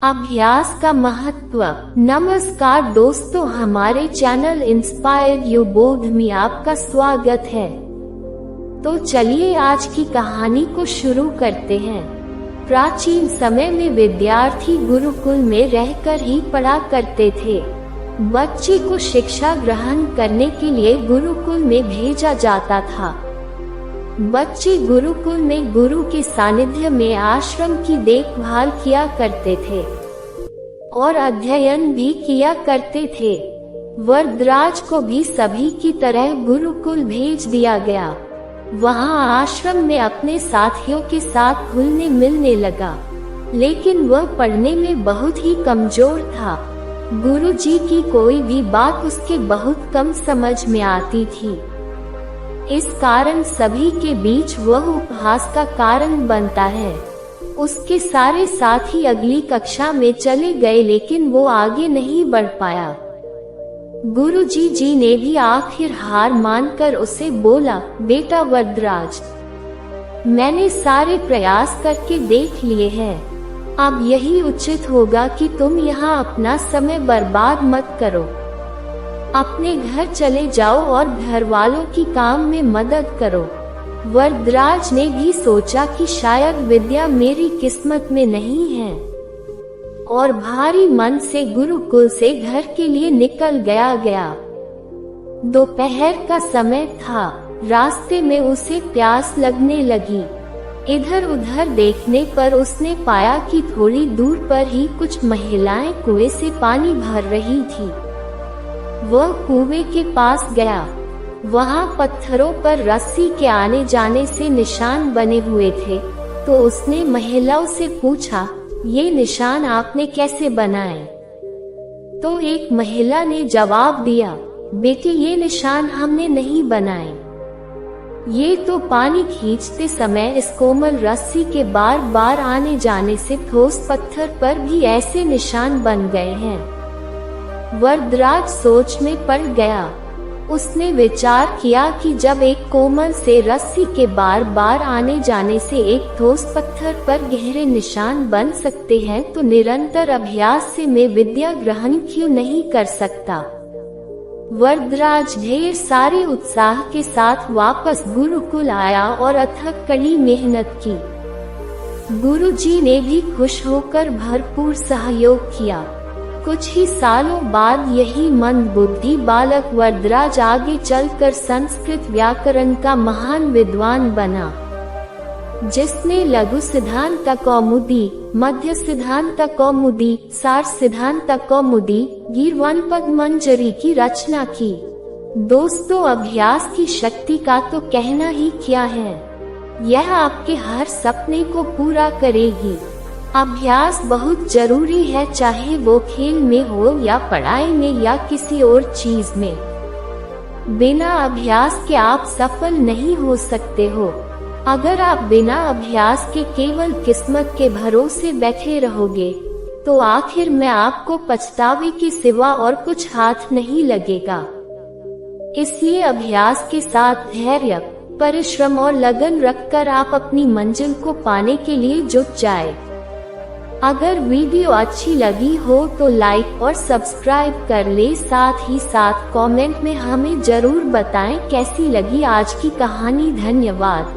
अभ्यास का महत्व। नमस्कार दोस्तों, हमारे चैनल इंस्पायर यू बोध में आपका स्वागत है। तो चलिए आज की कहानी को शुरू करते हैं। प्राचीन समय में विद्यार्थी गुरुकुल में रहकर ही पढ़ा करते थे। बच्चे को शिक्षा ग्रहण करने के लिए गुरुकुल में भेजा जाता था। बच्चे गुरुकुल में गुरु के सानिध्य में आश्रम की देखभाल किया करते थे और अध्ययन भी किया करते थे। वरदराज को भी सभी की तरह गुरुकुल भेज दिया गया। वहां आश्रम में अपने साथियों के साथ घुलने मिलने लगा, लेकिन वह पढ़ने में बहुत ही कमजोर था। गुरुजी की कोई भी बात उसके बहुत कम समझ में आती थी। इस कारण सभी के बीच वह उपहास का कारण बनता है। उसके सारे साथी अगली कक्षा में चले गए, लेकिन वो आगे नहीं बढ़ पाया। गुरुजी जी ने भी आखिर हार मानकर उसे बोला, बेटा वरदराज, मैंने सारे प्रयास करके देख लिए हैं। अब यही उचित होगा कि तुम यहाँ अपना समय बर्बाद मत करो। अपने घर चले जाओ और घर वालों की काम में मदद करो। वरदराज ने भी सोचा कि शायद विद्या मेरी किस्मत में नहीं है, और भारी मन से गुरुकुल से घर के लिए निकल गया। दोपहर का समय था। रास्ते में उसे प्यास लगने लगी। इधर उधर देखने पर उसने पाया कि थोड़ी दूर पर ही कुछ महिलाएं कुएं से पानी भर रही थी। वह कुएं के पास गया। वहां पत्थरों पर रस्सी के आने जाने से निशान बने हुए थे, तो उसने महिलाओं से पूछा, ये निशान आपने कैसे बनाए? तो एक महिला ने जवाब दिया, बेटी, ये निशान हमने नहीं बनाए। ये तो पानी खींचते समय इस कोमल रस्सी के बार बार आने जाने से ठोस पत्थर पर भी ऐसे निशान बन गए हैं। वरदराज सोच में पड़ गया। उसने विचार किया कि जब एक कोमल से रस्सी के बार बार आने जाने से एक ठोस पत्थर पर गहरे निशान बन सकते हैं, तो निरंतर अभ्यास से मैं विद्या ग्रहण क्यों नहीं कर सकता। वरदराज ढेर सारे उत्साह के साथ वापस गुरुकुल आया और अथक कड़ी मेहनत की। गुरुजी ने भी खुश होकर भरपूर सहयोग किया। कुछ ही सालों बाद यही मंद बुद्धि बालक वरदराज आगे चलकर संस्कृत व्याकरण का महान विद्वान बना, जिसने लघु सिद्धांत कौमुदी, मध्य सिद्धांत कौमुदी, सार सिद्धांत कौमुदी, गीर्वाणपद मंजरी की रचना की। दोस्तों, अभ्यास की शक्ति का तो कहना ही क्या है। यह आपके हर सपने को पूरा करेगी। अभ्यास बहुत जरूरी है, चाहे वो खेल में हो या पढ़ाई में या किसी और चीज में। बिना अभ्यास के आप सफल नहीं हो सकते हो। अगर आप बिना अभ्यास के केवल किस्मत के भरोसे बैठे रहोगे, तो आखिर में आपको पछतावे के सिवा और कुछ हाथ नहीं लगेगा। इसलिए अभ्यास के साथ धैर्य, परिश्रम और लगन रखकर आप अपनी मंजिल को पाने के लिए जुट जाए। अगर वीडियो अच्छी लगी हो तो लाइक और सब्सक्राइब कर ले, साथ ही साथ कमेंट में हमें जरूर बताएं कैसी लगी आज की कहानी। धन्यवाद।